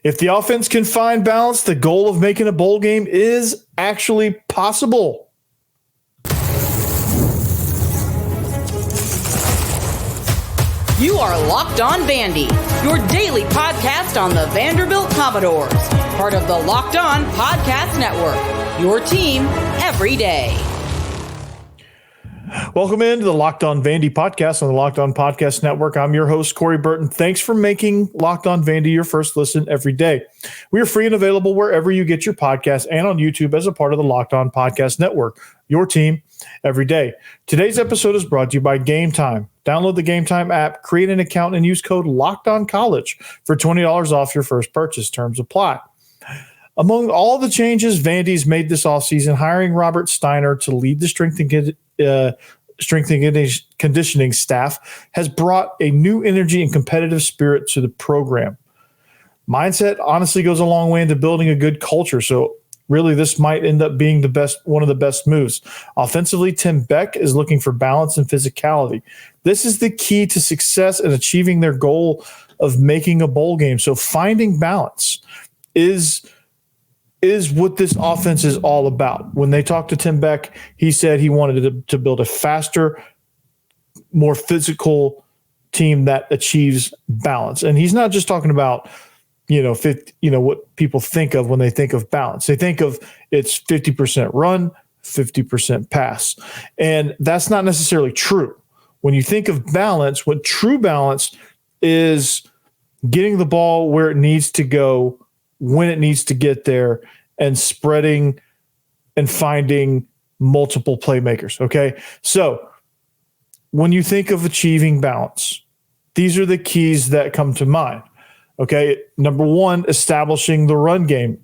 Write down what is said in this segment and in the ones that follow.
If the offense can find balance, the goal of making a bowl game is actually possible. You are Locked On Vandy, your daily podcast on the Vanderbilt Commodores, part of the Locked On Podcast Network, your team every day. Welcome into the Locked On Vandy podcast on the Locked On Podcast Network. I'm your host, Corey Burton. Thanks for making Locked On Vandy your first listen every day. We are free and available wherever you get your podcasts and on YouTube as a part of the Locked On Podcast Network, your team every day. Today's episode is brought to you by Gametime. Download the Gametime app, create an account, and use code LOCKEDONCollege for $20 off your first purchase. Terms apply. Among all the changes Vandy's made this offseason, hiring Robert Stiner to lead the strength and conditioning staff has brought a new energy and competitive spirit to the program. Mindset honestly goes a long way into building a good culture, so really this might end up being one of the best moves. Offensively, Tim Beck is looking for balance and physicality. This is the key to success in achieving their goal of making a bowl game. So finding balance is what this offense is all about. When they talked to Tim Beck, he said he wanted to build a faster, more physical team that achieves balance. And he's not just talking about, what people think of when they think of balance. They think of it's 50% run, 50% pass. And that's not necessarily true. When you think of balance, what true balance is getting the ball where it needs to go, when it needs to get there, and spreading and finding multiple playmakers. Okay. So when you think of achieving balance, these are the keys that come to mind. Okay. Number one, establishing the run game,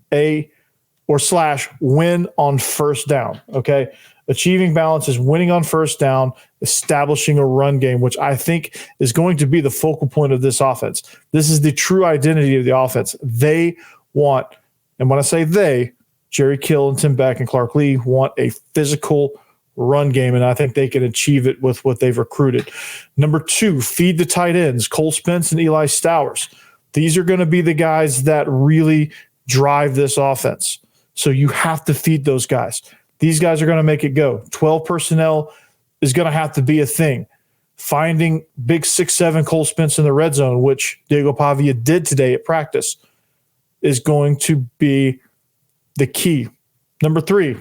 win on first down. Okay. Achieving balance is winning on first down, establishing a run game, which I think is going to be the focal point of this offense. This is the true identity of the offense. They want, and when I say they, Jerry Kill and Tim Beck and Clark Lee want a physical run game, and I think they can achieve it with what they've recruited. Number two, feed the tight ends, Cole Spence and Eli Stowers. These are going to be the guys that really drive this offense. So you have to feed those guys. These guys are going to make it go. 12 personnel is going to have to be a thing. Finding big 6'7" Cole Spence in the red zone, which Diego Pavia did today at practice, is going to be the key. Number three,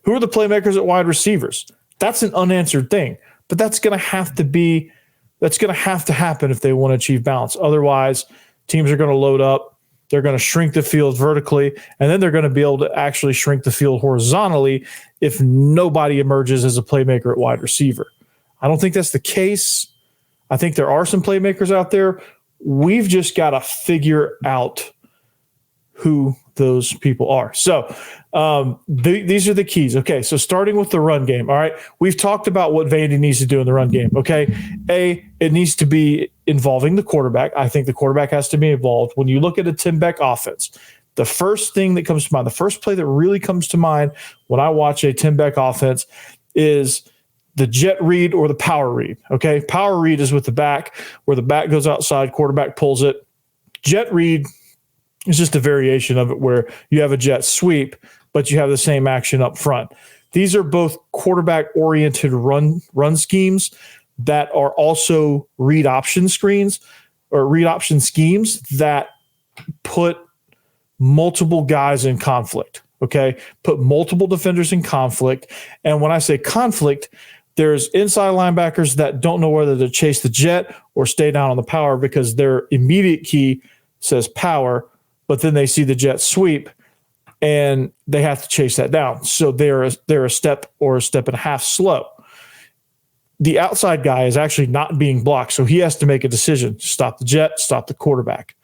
who are the playmakers at wide receivers? That's an unanswered thing, but that's going to have to happen if they want to achieve balance. Otherwise, teams are going to load up. They're going to shrink the field vertically, and then they're going to be able to actually shrink the field horizontally if nobody emerges as a playmaker at wide receiver. I don't think that's the case. I think there are some playmakers out there. We've just got to figure out who those people are. So these are the keys. Okay, so starting with the run game. All right, we've talked about what Vandy needs to do in the run game. Okay, it needs to be involving the quarterback. I think the quarterback has to be involved. When you look at a Tim Beck offense, the first thing that comes to mind, the first play that really comes to mind when I watch a Tim Beck offense is the jet read or the power read. Okay, power read is with the back, where the back goes outside, quarterback pulls it. Jet read is just a variation of it where you have a jet sweep, but you have the same action up front. These are both quarterback-oriented run schemes that are also read option screens or read option schemes that put multiple guys in conflict. Okay, put multiple defenders in conflict. And when I say conflict, there's inside linebackers that don't know whether to chase the jet or stay down on the power because their immediate key says power, but then they see the jet sweep and they have to chase that down. So they're a step or a step and a half slow. The outside guy is actually not being blocked, so he has to make a decision: stop the jet, stop the quarterback.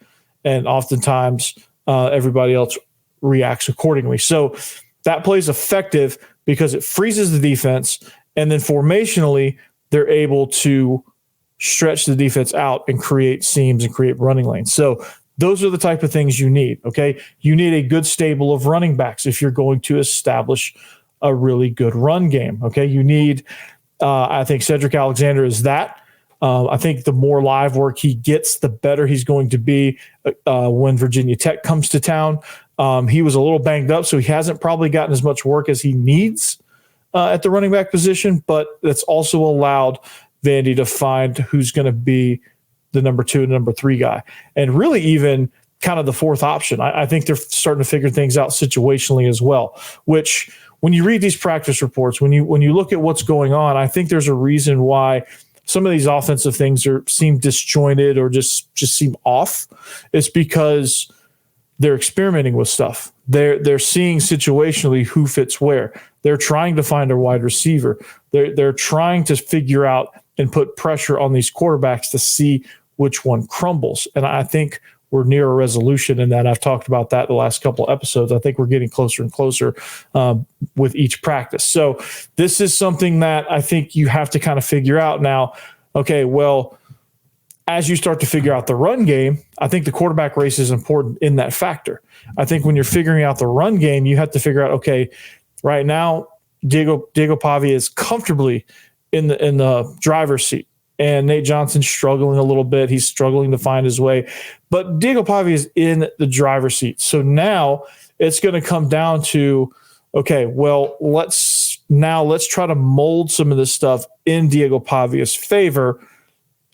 And oftentimes everybody else reacts accordingly. So that play is effective because it freezes the defense, and then formationally they're able to stretch the defense out and create seams and create running lanes. So those are the type of things you need, okay? You need a good stable of running backs if you're going to establish a really good run game, okay? You need, I think Cedric Alexander is that. I think the more live work he gets, the better he's going to be when Virginia Tech comes to town. He was a little banged up, so he hasn't probably gotten as much work as he needs at the running back position, but that's also allowed Vandy to find who's going to be the number 2 and number 3 guy, and really even kind of the fourth option. I think they're starting to figure things out situationally as well, which when you read these practice reports, when you look at what's going on, I think there's a reason why some of these offensive things seem disjointed or just seem off. It's because they're experimenting with stuff. They're seeing situationally who fits where. They're trying to find a wide receiver. They're trying to figure out and put pressure on these quarterbacks to see which one crumbles. And I think we're near a resolution in that. I've talked about that the last couple of episodes. I think we're getting closer and closer with each practice. So this is something that I think you have to kind of figure out now. Okay, well, as you start to figure out the run game, I think the quarterback race is important in that factor. I think when you're figuring out the run game, you have to figure out, okay, right now, Diego Pavia is comfortably in the driver's seat. And Nate Johnson's struggling a little bit. He's struggling to find his way. But Diego Pavia is in the driver's seat. So now it's going to come down to, okay, well, let's try to mold some of this stuff in Diego Pavia's favor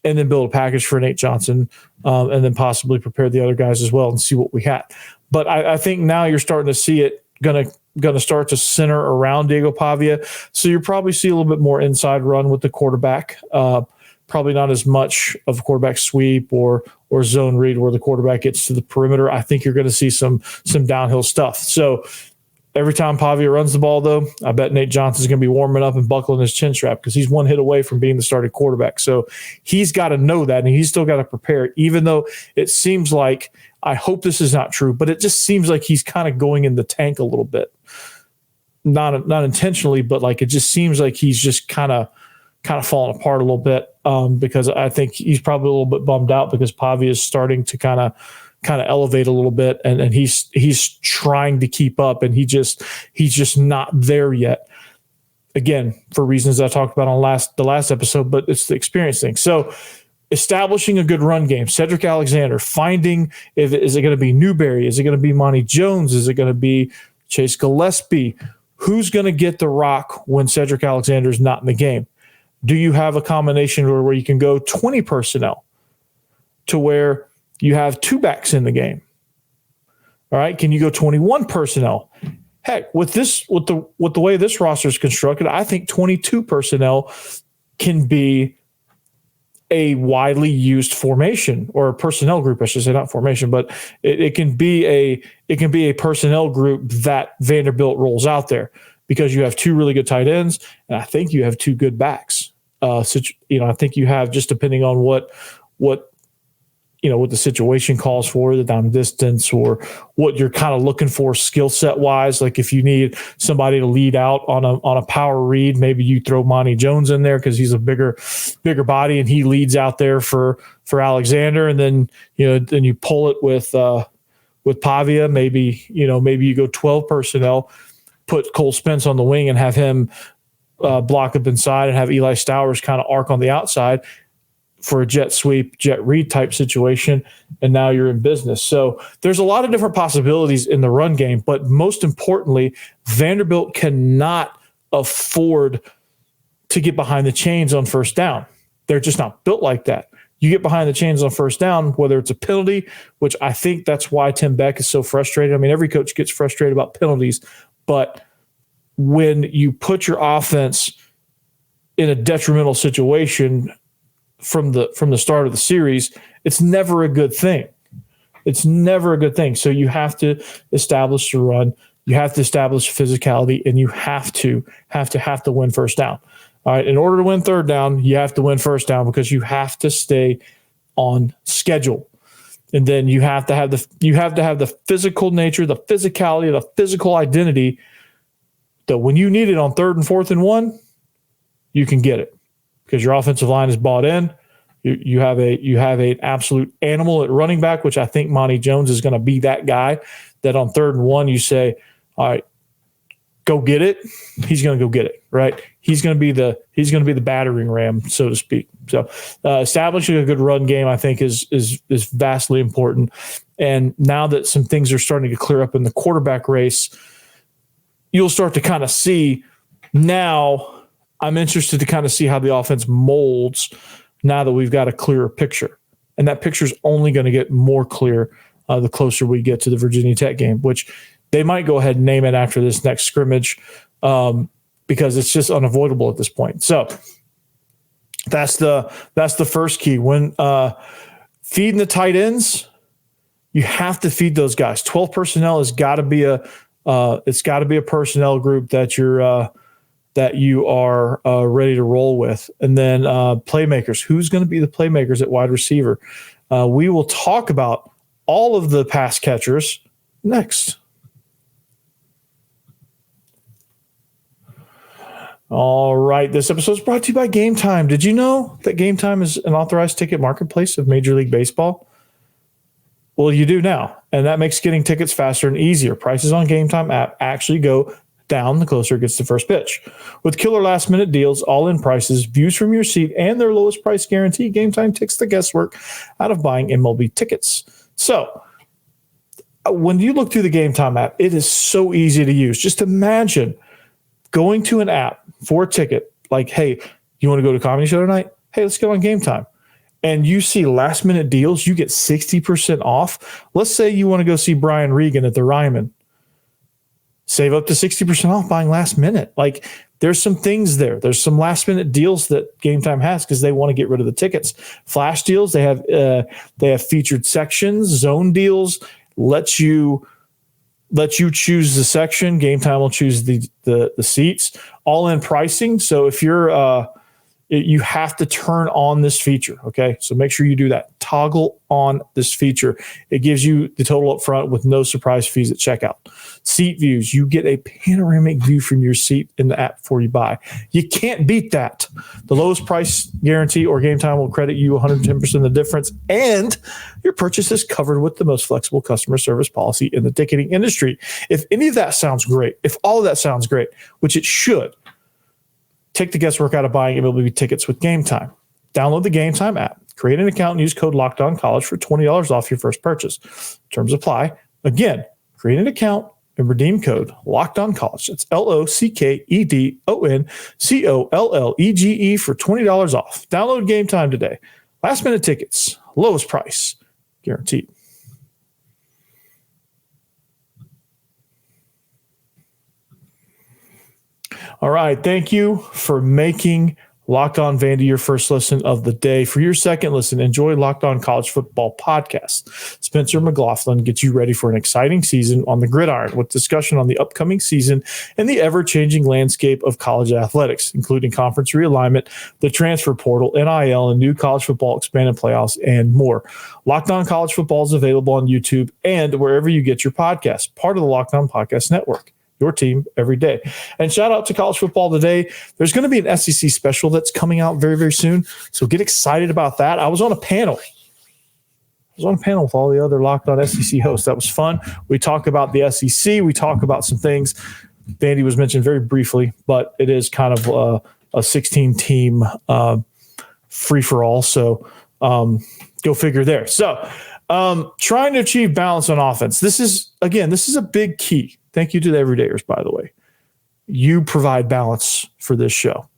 and then build a package for Nate Johnson and then possibly prepare the other guys as well and see what we had. But I think now you're starting to see it going to start to center around Diego Pavia. So you'll probably see a little bit more inside run with the quarterback. Probably not as much of a quarterback sweep or zone read where the quarterback gets to the perimeter. I think you're going to see some downhill stuff. So every time Pavia runs the ball, though, I bet Nate Johnson's going to be warming up and buckling his chin strap because he's one hit away from being the starting quarterback. So he's got to know that, and he's still got to prepare, even though it seems like, I hope this is not true, but it just seems like he's kind of going in the tank a little bit. Not intentionally, but like it just seems like he's just kind of falling apart a little bit because I think he's probably a little bit bummed out because Pavia is starting to kind of elevate a little bit, and he's trying to keep up, and he's just not there yet. Again, for reasons I talked about on the last episode, but it's the experience thing. So establishing a good run game, Cedric Alexander, finding is it going to be Newberry? Is it going to be Monty Jones? Is it going to be Chase Gillespie? Who's going to get the rock when Cedric Alexander is not in the game? Do you have a combination where you can go 20 personnel to where you have 2 backs in the game? All right. Can you go 21 personnel? Heck, with the way this roster is constructed, I think 22 personnel can be a widely used formation or a personnel group. I should say, not formation, but it can be a personnel group that Vanderbilt rolls out there because you have 2 really good tight ends, and I think you have 2 good backs. I think you have, just depending on what the situation calls for, the down distance, or what you're kind of looking for skill set wise. Like if you need somebody to lead out on a power read, maybe you throw Monty Jones in there because he's a bigger body and he leads out there for Alexander, and then you pull it with Pavia. Maybe you go 12 personnel, put Cole Spence on the wing and have him block up inside, and have Eli Stowers kind of arc on the outside for a jet sweep, jet read type situation, and now you're in business. So there's a lot of different possibilities in the run game, but most importantly, Vanderbilt cannot afford to get behind the chains on first down. They're just not built like that. You get behind the chains on first down, whether it's a penalty, which I think that's why Tim Beck is so frustrated. I mean, every coach gets frustrated about penalties, but when you put your offense in a detrimental situation from the start of the series, it's never a good thing. It's never a good thing. So you have to establish the run, you have to establish physicality, and you have to win first down. All right. In order to win third down, you have to win first down because you have to stay on schedule. And then you have to have the physical nature, the physicality, the physical identity that when you need it on 3rd and 4th and 1, you can get it because your offensive line is bought in. You have an absolute animal at running back, which I think Monty Jones is going to be that guy that on 3rd and 1 you say, all right, go get it. He's going to go get it, right? he's going to be the battering ram, so to speak. So establishing a good run game, I think, is vastly important. And now that some things are starting to clear up in the quarterback race, you'll start to kind of see. Now I'm interested to kind of see how the offense molds now that we've got a clearer picture. And that picture is only going to get more clear the closer we get to the Virginia Tech game, which they might go ahead and name it after this next scrimmage because it's just unavoidable at this point. So that's the first key. When feeding the tight ends, you have to feed those guys. 12 personnel has got to be a personnel group that you are ready to roll with. And then playmakers. Who's going to be the playmakers at wide receiver? We will talk about all of the pass catchers next. All right. This episode is brought to you by Gametime. Did you know that Gametime is an authorized ticket marketplace of Major League Baseball? Well, you do now, and that makes getting tickets faster and easier. Prices on Gametime app actually go down the closer it gets to first pitch. With killer last-minute deals, all-in prices, views from your seat, and their lowest price guarantee, Gametime takes the guesswork out of buying MLB tickets. So when you look through the Gametime app, it is so easy to use. Just imagine going to an app for a ticket, like, hey, you want to go to a comedy show tonight? Hey, let's go on Gametime. And you see last-minute deals, you get 60% off. Let's say you want to go see Brian Regan at the Ryman. Save up to 60% off buying last minute. Like, there's some things there. There's some last-minute deals that Gametime has because they want to get rid of the tickets. Flash deals, they have featured sections, zone deals, let you choose the section. Gametime will choose the seats. All-in pricing. So if you're you have to turn on this feature, okay? So make sure you do that. Toggle on this feature. It gives you the total up front with no surprise fees at checkout. Seat views. You get a panoramic view from your seat in the app before you buy. You can't beat that. The lowest price guarantee or Gametime will credit you 110% of the difference, and your purchase is covered with the most flexible customer service policy in the ticketing industry. If any of that sounds great, if all of that sounds great, which it should, take the guesswork out of buying MLB tickets with Gametime. Download the Gametime app, create an account, and use code LOCKEDONCollege for $20 off your first purchase. Terms apply. Again, create an account and redeem code LOCKEDONCollege. That's LOCKEDONCOLLEGE for $20 off. Download Gametime today. Last minute tickets, lowest price, guaranteed. All right. Thank you for making Locked On Vandy your first listen of the day. For your second listen, enjoy Locked On College Football Podcast. Spencer McLaughlin gets you ready for an exciting season on the gridiron with discussion on the upcoming season and the ever-changing landscape of college athletics, including conference realignment, the transfer portal, NIL, and new college football expanded playoffs, and more. Locked On College Football is available on YouTube and wherever you get your podcasts, part of the Locked On Podcast Network. Your team every day. And shout out to College Football Today. There's going to be an SEC special that's coming out very, very soon. So get excited about that. I was on a panel. with all the other Locked On SEC hosts. That was fun. We talk about the SEC. We talk about some things. Vandy was mentioned very briefly, but it is kind of a 16-team free-for-all. So go figure there. So trying to achieve balance on offense. This is a big key. Thank you to the everydayers, by the way. You provide balance for this show.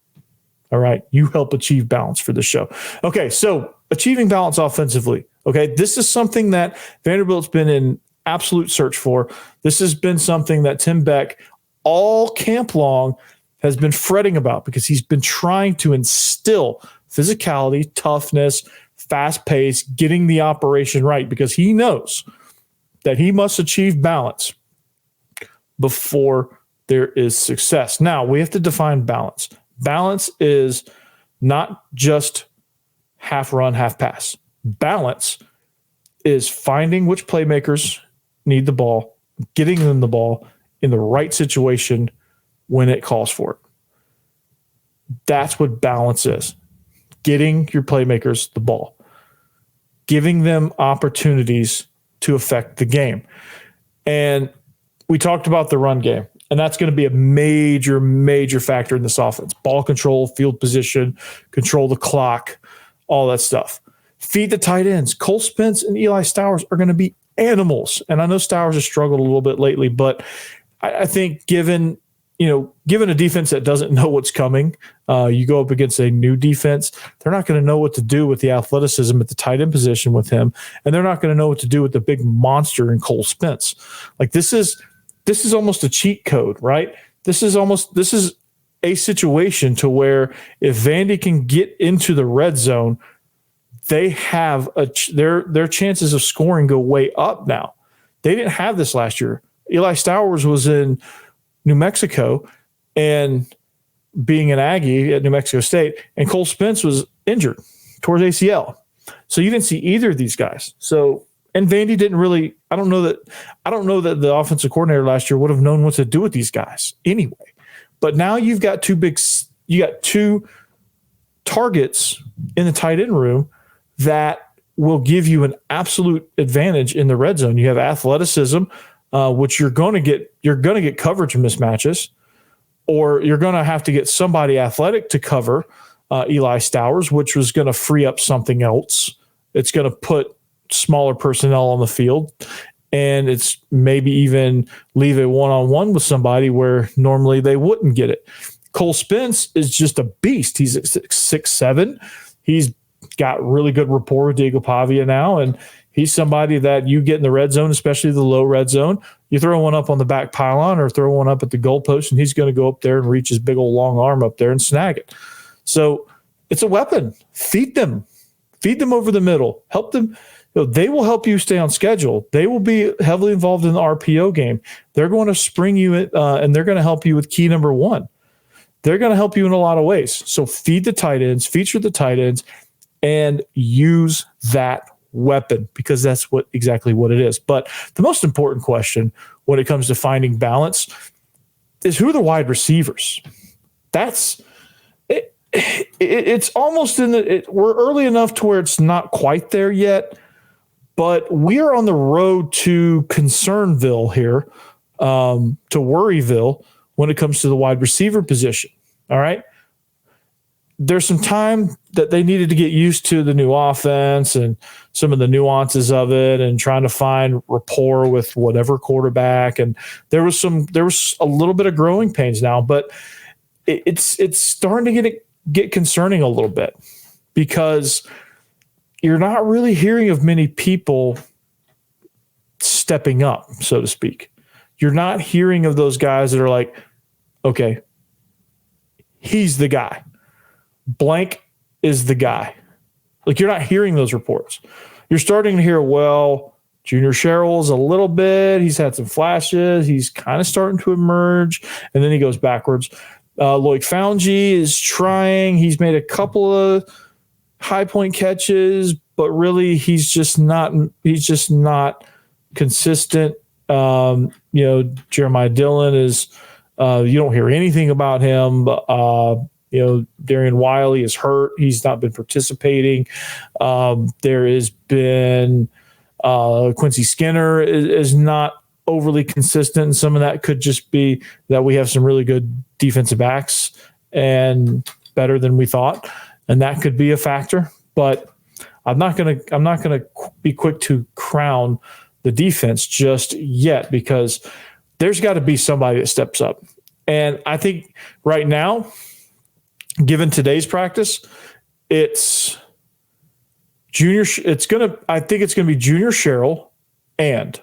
All right. You help achieve balance for this show. Okay. So achieving balance offensively. Okay. This is something that Vanderbilt's been in absolute search for. This has been something that Tim Beck all camp long has been fretting about because he's been trying to instill physicality, toughness, fast pace, getting the operation right because he knows that he must achieve balance before there is success. Now, we have to define balance. Balance is not just half run, half pass. Balance is finding which playmakers need the ball, getting them the ball in the right situation when it calls for it. That's what balance is. Getting your playmakers the ball, giving them opportunities to affect the game. And we talked about the run game. And that's going to be a major, major factor in this offense. Ball control, field position, control the clock, all that stuff. Feed the tight ends. Cole Spence and Eli Stowers are going to be animals. And I know Stowers has struggled a little bit lately, but I think given a defense that doesn't know what's coming, you go up against a new defense, they're not going to know what to do with the athleticism at the tight end position with him, and they're not going to know what to do with the big monster in Cole Spence. Like this is almost a cheat code, right? This is a situation to where if Vandy can get into the red zone, they have their chances of scoring go way up now. They didn't have this last year. Eli Stowers was in New Mexico and being an Aggie at New Mexico State, and Cole Spence was injured towards ACL. So you didn't see either of these guys. So, and Vandy didn't really, I don't know that the offensive coordinator last year would have known what to do with these guys anyway. But now you got two targets in the tight end room that will give you an absolute advantage in the red zone. You have athleticism, which you're going to get coverage mismatches, or you're going to have to get somebody athletic to cover Eli Stowers, which was going to free up something else. It's going to put smaller personnel on the field, and it's maybe even leave a one-on-one with somebody where normally they wouldn't get it. Cole Spence is just a beast. He's 6'7". He's got really good rapport with Diego Pavia now, and he's somebody that you get in the red zone, especially the low red zone. You throw one up on the back pylon or throw one up at the goalpost, and he's going to go up there and reach his big old long arm up there and snag it. So it's a weapon. Feed them over the middle. Help them. They will help you stay on schedule. They will be heavily involved in the RPO game. They're going to spring you and they're going to help you with key number one. They're going to help you in a lot of ways. So feed the tight ends, feature the tight ends, and use that weapon, because that's exactly what it is. But the most important question when it comes to finding balance is, who are the wide receivers? That's it. It's almost we're early enough to where it's not quite there yet, but we are on the road to Concernville here, to Worryville when it comes to the wide receiver position. All right. There's some time that they needed to get used to the new offense and some of the nuances of it, and trying to find rapport with whatever quarterback. And there was a little bit of growing pains now, but it's starting to get concerning a little bit, because you're not really hearing of many people stepping up, so to speak. You're not hearing of those guys that are like, okay, he's the guy. Blank is the guy. Like, you're not hearing those reports. You're starting to hear, well, Junior Sherrill's a little bit. He's had some flashes. He's kind of starting to emerge, and then he goes backwards. Loic Foungy is trying. He's made a couple of high point catches, but really he's just not consistent. Jeremiah Dillon is, you don't hear anything about him. Darian Wiley is hurt. He's not been participating. There has been Quincy Skinner is not overly consistent. And some of that could just be that we have some really good defensive backs and better than we thought. And that could be a factor, but I'm not going to be quick to crown the defense just yet, because there's got to be somebody that steps up. And I think right now, given today's practice, I think it's going to be Junior Sherrill and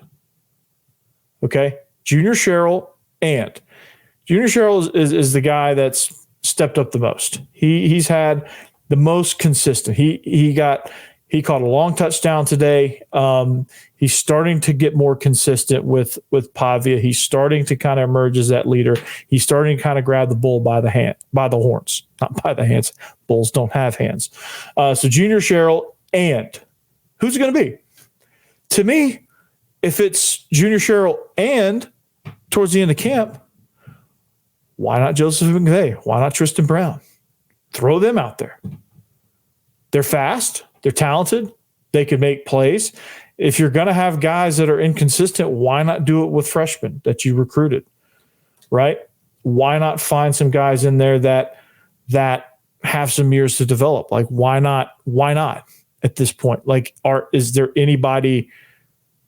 Junior Sherrill is the guy that's stepped up the most. He's had the most consistent. He caught a long touchdown today. He's starting to get more consistent with Pavia. He's starting to kind of emerge as that leader. He's starting to kind of grab the bull by the horns, not by the hands. Bulls don't have hands. So Junior Sherrill, and who's it going to be? To me, if it's Junior Sherrill and towards the end of camp, why not Joseph McVay? Why not Tristan Brown? Throw them out there. They're fast. They're talented. They can make plays. If you're going to have guys that are inconsistent, why not do it with freshmen that you recruited? right? Why not find some guys in there that have some years to develop? Like, why not? Why not at this point? Like, is there anybody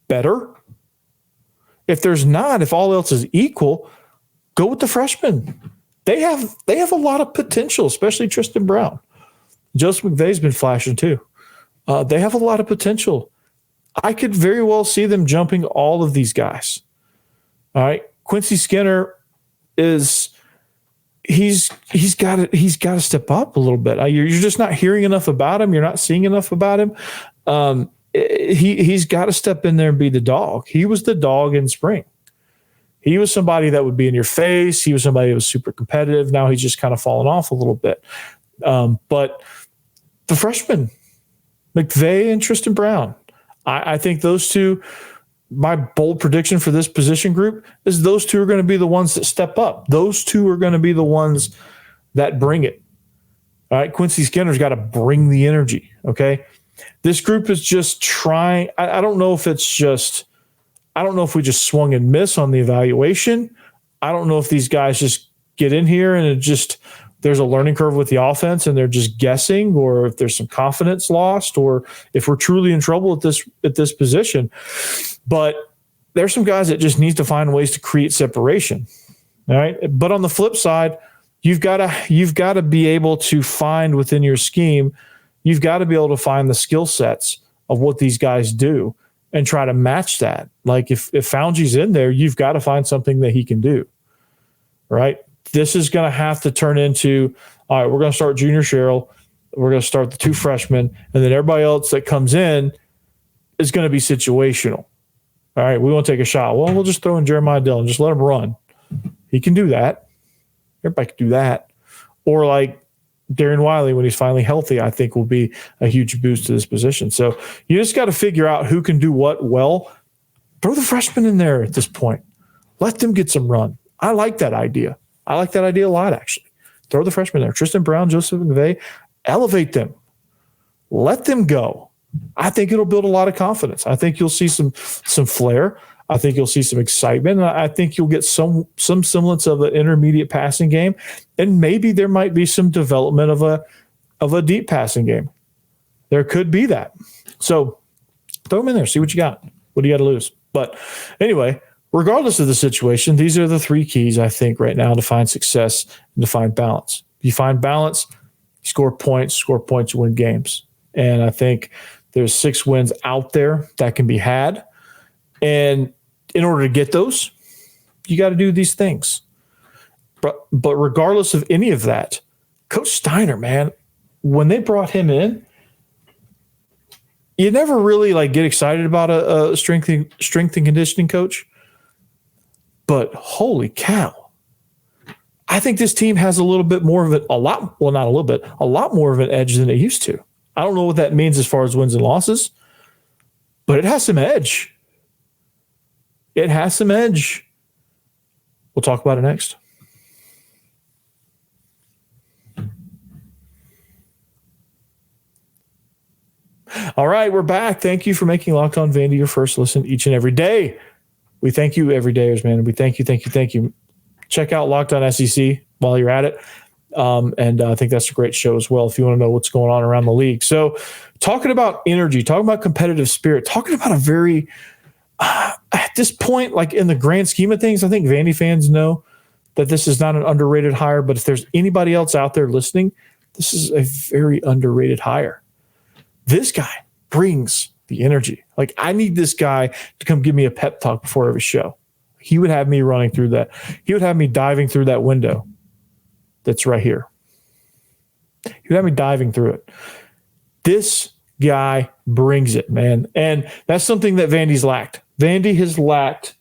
better? If there's not, if all else is equal, go with the freshmen. They have a lot of potential, especially Tristan Brown. Joseph McVay's been flashing too. They have a lot of potential. I could very well see them jumping all of these guys. All right, Quincy Skinner he's got to step up a little bit. You're just not hearing enough about him. You're not seeing enough about him. He's got to step in there and be the dog. He was the dog in spring. He was somebody that would be in your face. He was somebody that was super competitive. Now he's just kind of fallen off a little bit. But the freshmen, McVay and Tristan Brown, I think those two, my bold prediction for this position group is those two are going to be the ones that step up. Those two are going to be the ones that bring it. All right, Quincy Skinner's got to bring the energy, okay? This group is just trying. I don't know if we just swung and miss on the evaluation. I don't know if these guys just get in here and there's a learning curve with the offense and they're just guessing, or if there's some confidence lost, or if we're truly in trouble at this position. But there's some guys that just need to find ways to create separation. All right. But on the flip side, you've got to be able to find within your scheme, you've got to be able to find the skill sets of what these guys do and try to match that. Like if Foungy's in there, you've got to find something that he can do. Right. This is going to have to turn into, all right, we're going to start Junior Cheryl. We're going to start the two freshmen, and then everybody else that comes in is going to be situational. All right, we want to take a shot. Well, we'll just throw in Jeremiah Dillon. Just let him run. He can do that. Everybody can do that. Or like Darren Wiley, when he's finally healthy, I think will be a huge boost to this position. So you just got to figure out who can do what well. Throw the freshmen in there at this point. Let them get some run. I like that idea. I like that idea a lot, actually. Throw the freshmen there. Tristan Brown, Joseph McVay, elevate them. Let them go. I think it'll build a lot of confidence. I think you'll see some flair. I think you'll see some excitement. And I think you'll get some semblance of an intermediate passing game. And maybe there might be some development of a deep passing game. There could be that. So throw them in there. See what you got. What do you got to lose? But anyway, regardless of the situation, these are the three keys, I think, right now to find success and to find balance. If you find balance, you score points, you win games. And I think there's 6 wins out there that can be had. And in order to get those, you got to do these things. But regardless of any of that, Coach Steiner, man, when they brought him in, you never really get excited about a strength and conditioning coach. But holy cow, I think this team has a little bit more of a lot more of an edge than it used to. I don't know what that means as far as wins and losses, but it has some edge. It has some edge. We'll talk about it next. All right, we're back. Thank you for making Locked On Vandy your first listen each and every day. We thank you, everydayers, man. We thank you. Check out Locked On SEC while you're at it. And I think that's a great show as well if you want to know what's going on around the league. So talking about energy, talking about competitive spirit, talking about a very, at this point, in the grand scheme of things, I think Vandy fans know that this is not an underrated hire. But if there's anybody else out there listening, this is a very underrated hire. This guy brings the energy. I need this guy to come give me a pep talk before every show. He would have me running through that. He would have me diving through that window that's right here. He would have me diving through it. This guy brings it, man. And that's something that Vandy's lacked. Vandy has lacked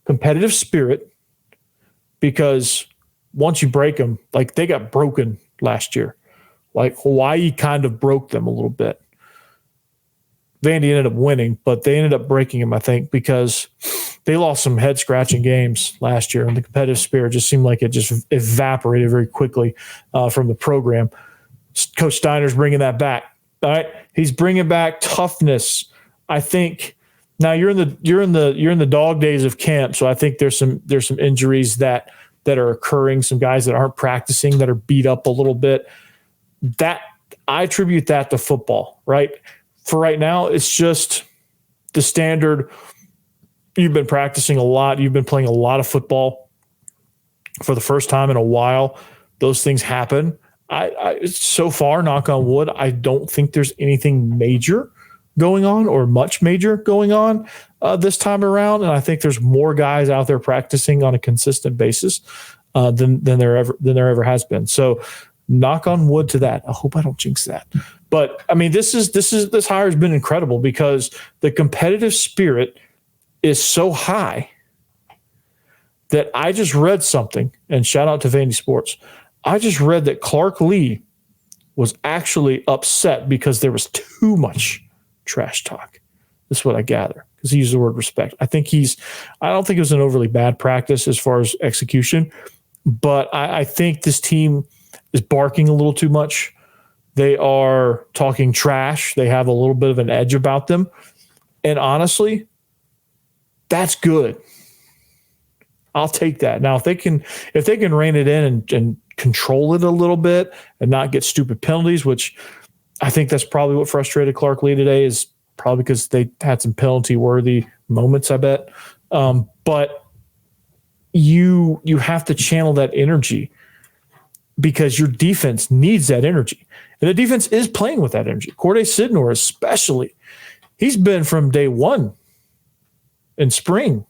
competitive spirit because once you break them, they got broken last year. Hawaii kind of broke them a little bit. Vandy ended up winning, but they ended up breaking him, I think, because they lost some head-scratching games last year, and the competitive spirit just seemed like it just evaporated very quickly from the program. Coach Steiner's bringing that back. All right, he's bringing back toughness. I think now you're in the dog days of camp, so I think there's some injuries that that are occurring, some guys that aren't practicing, that are beat up a little bit. That I attribute that to football, right? For right now, it's just the standard. You've been practicing a lot. You've been playing a lot of football for the first time in a while. Those things happen. I so far, knock on wood, I don't think there's anything major going on or much major going on this time around. And I think there's more guys out there practicing on a consistent basis than there ever has been. So knock on wood to that. I hope I don't jinx that. But I mean, this hire has been incredible because the competitive spirit is so high that I just read something, and shout out to Vandy Sports. I just read that Clark Lee was actually upset because there was too much trash talk. That's what I gather, because he used the word respect. I don't think it was an overly bad practice as far as execution, but I think this team is barking a little too much. They are talking trash. They have a little bit of an edge about them. And honestly, that's good. I'll take that. Now, if they can rein it in and control it a little bit and not get stupid penalties, which I think that's probably what frustrated Clark Lee today, is probably because they had some penalty-worthy moments, I bet. But you have to channel that energy because your defense needs that energy. And the defense is playing with that energy. Corday Sidnor especially. He's been from day one in spring.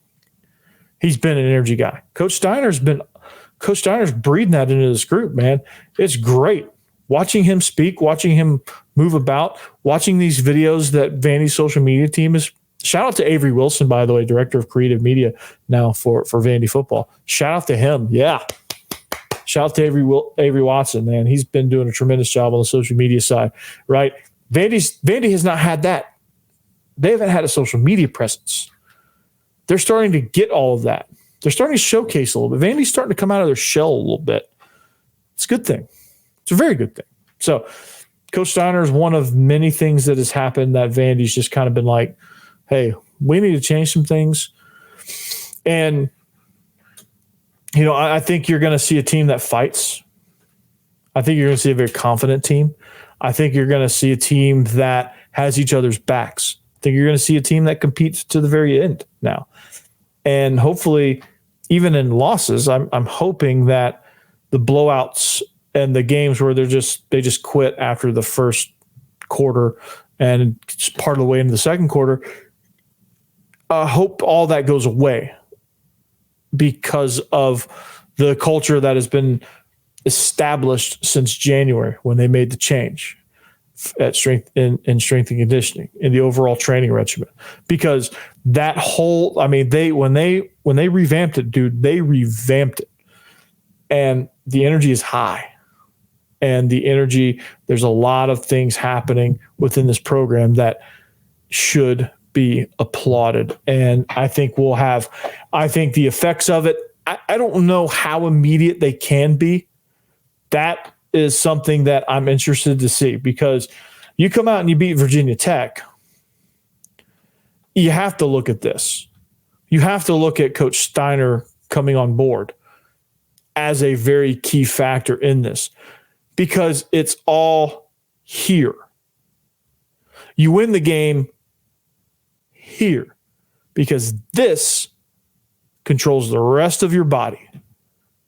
He's been an energy guy. Coach Steiner's breeding that into this group, man. It's great. Watching him speak, watching him move about, watching these videos that Vandy's social media team is. Shout out to Avery Wilson, by the way, director of creative media now for Vandy football. Shout out to him. Yeah. Shout out to Avery Watson, man. He's been doing a tremendous job on the social media side, right? Vandy has not had that. They haven't had a social media presence. They're starting to get all of that. They're starting to showcase a little bit. Vandy's starting to come out of their shell a little bit. It's a good thing. It's a very good thing. So Coach Steiner is one of many things that has happened that Vandy's just kind of been like, hey, we need to change some things. And, you know, I think you're going to see a team that fights. I think you're going to see a very confident team. I think you're going to see a team that has each other's backs. I think you're going to see a team that competes to the very end now. And hopefully, even in losses, I'm hoping that the blowouts and the games where they just quit after the first quarter and it's part of the way into the second quarter, I hope all that goes away because of the culture that has been established since January when they made the change at strength and conditioning in the overall training regimen. Because that whole, I mean, when they revamped it, dude, they revamped it. And the energy is high. And the energy, there's a lot of things happening within this program that should be applauded. And I think the effects of it, I don't know how immediate they can be. That is something that I'm interested to see, because you come out and you beat Virginia Tech. You have to look at this. You have to look at Coach Steiner coming on board as a very key factor in this, because it's all here. You win the game here because this controls the rest of your body.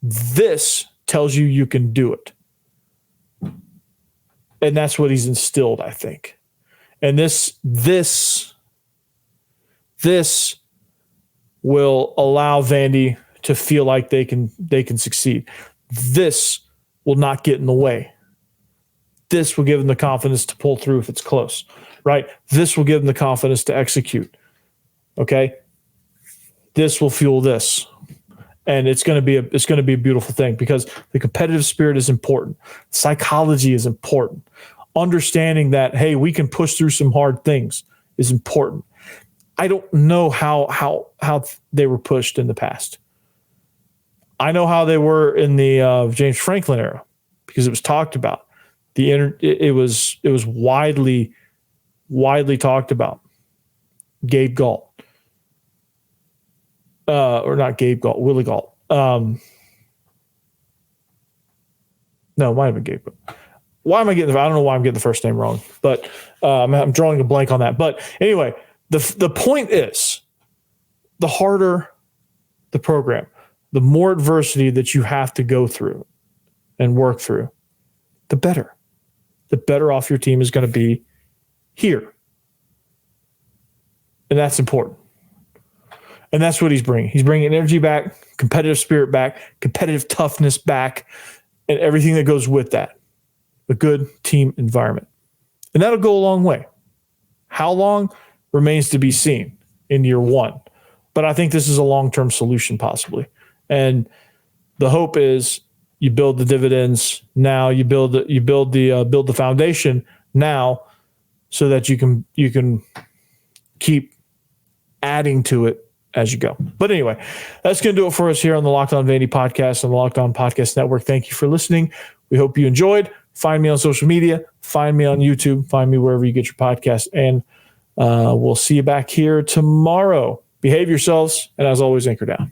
This tells you can do it. And that's what he's instilled, I think. And this will allow Vandy to feel like they can succeed. This will not get in the way. This will give them the confidence to pull through if it's close, right? This will give them the confidence to execute. Okay? This will fuel this. And it's going to be a beautiful thing, because the competitive spirit is important. Psychology is important. Understanding that, hey, we can push through some hard things is important. I don't know how they were pushed in the past. I know how they were in the James Franklin era, because it was talked about. It was widely talked about. Gabe Galt. Or not Gabe Galt, Willie Galt. No, it might have been Gabe. Why am I getting? I don't know why I'm getting the first name wrong, but I'm drawing a blank on that. But anyway, the point is, the harder the program, the more adversity that you have to go through and work through, the better. The better off your team is going to be here. And that's important. And that's what he's bringing. He's bringing energy back, competitive spirit back, competitive toughness back, and everything that goes with that. A good team environment. And that'll go a long way. How long remains to be seen in year one. But I think this is a long-term solution possibly. And the hope is you build the dividends now, you build the foundation now so that you can keep adding to it as you go. But anyway, that's going to do it for us here on the Locked On Vandy podcast and the Locked On Podcast Network. Thank you for listening. We hope you enjoyed. Find me on social media. Find me on YouTube. Find me wherever you get your podcast. And we'll see you back here tomorrow. Behave yourselves. And as always, anchor down.